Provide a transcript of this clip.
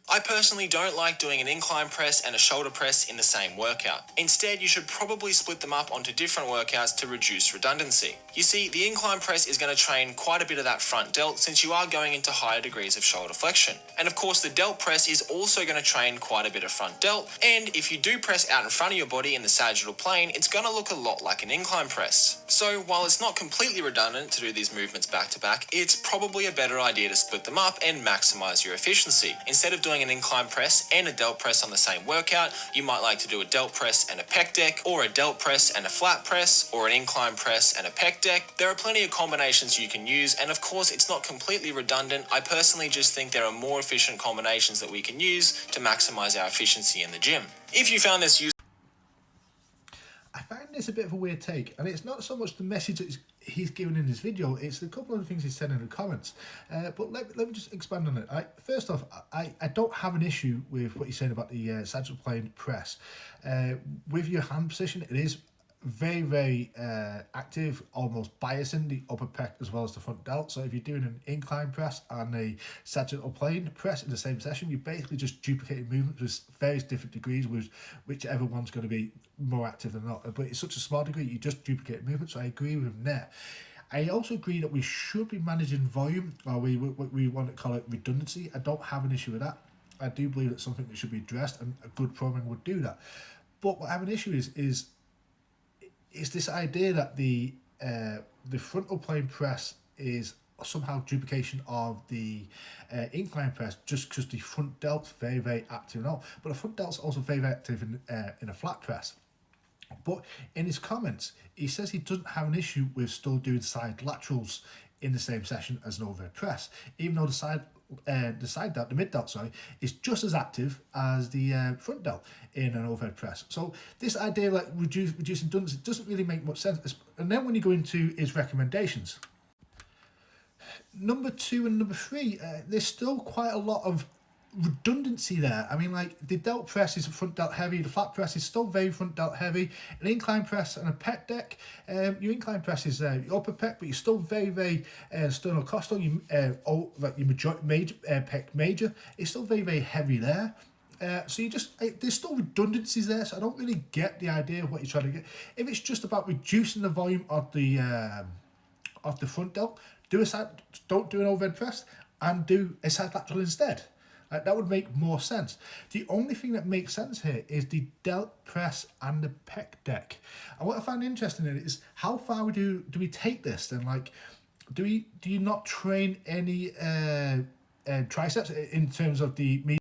I personally don't like doing an incline press and a shoulder press in the same workout. Instead, you should probably split them up onto different workouts to reduce redundancy. You see, the incline press is going to train quite a bit of that front delt since you are going into higher degrees of shoulder flexion. And of course, the delt press is also going to train quite a bit of front delt. And if you do press out in front of your body in the sagittal plane, it's going to look a lot like an incline press. So while it's not completely redundant to do these movements back to back, it's probably a better idea to split them up and maximize your efficiency. Instead of doing an incline press and a delt press on the same workout, you might like to do a delt press and a pec deck, or a delt press and a flat press, or an incline press and a pec deck. There are plenty of combinations you can use, and of course it's not completely redundant. I personally just think there are more efficient combinations that we can use to maximize our efficiency in the gym. If you found this useful, I find this a bit of a weird take, and it's not so much the message that he's given in his video, it's a couple of the things he said in the comments. But let me just expand on it. First off, I don't have an issue with what you're saying about the sagittal plane press. With your hand position, it is very, very active, almost biasing the upper pec as well as the front delt. So if you're doing an incline press and a sagittal plane press in the same session, you're basically just duplicating movements with various different degrees, with whichever one's going to be more active than not. But it's such a small degree, you just duplicate movements. So I agree with him there. I also agree that we should be managing volume, or we want to call it redundancy. I don't have an issue with that. I do believe it's something that should be addressed, and a good programming would do that. But what I have an issue is this idea that the frontal plane press is somehow duplication of the incline press, just because the front delt's very, very active and all. But the front delt's also very, very active in a flat press. But in his comments, he says he doesn't have an issue with still doing side laterals in the same session as an overhead press, even though the side delt, the mid delt, sorry, is just as active as the front delt in an overhead press. So this idea of like reducing redundancy doesn't really make much sense. And then when you go into his recommendations, number 2 and number 3, there's still quite a lot of redundancy there. I mean, like, the delt press is front delt heavy, the flat press is still very front delt heavy. An incline press and a pec deck, your incline press is your upper pec, but you're still very, very sternocostal. Like your pec major, it's still very, very heavy there. So there's still redundancies there, so I don't really get the idea of what you're trying to get. If it's just about reducing the volume of the front delt, don't do an overhead press and do a side lateral instead. That would make more sense. The only thing that makes sense here is the delt press and the pec deck. And what I find interesting in it is how far do we take this? Then, like, do you not train any triceps in terms of the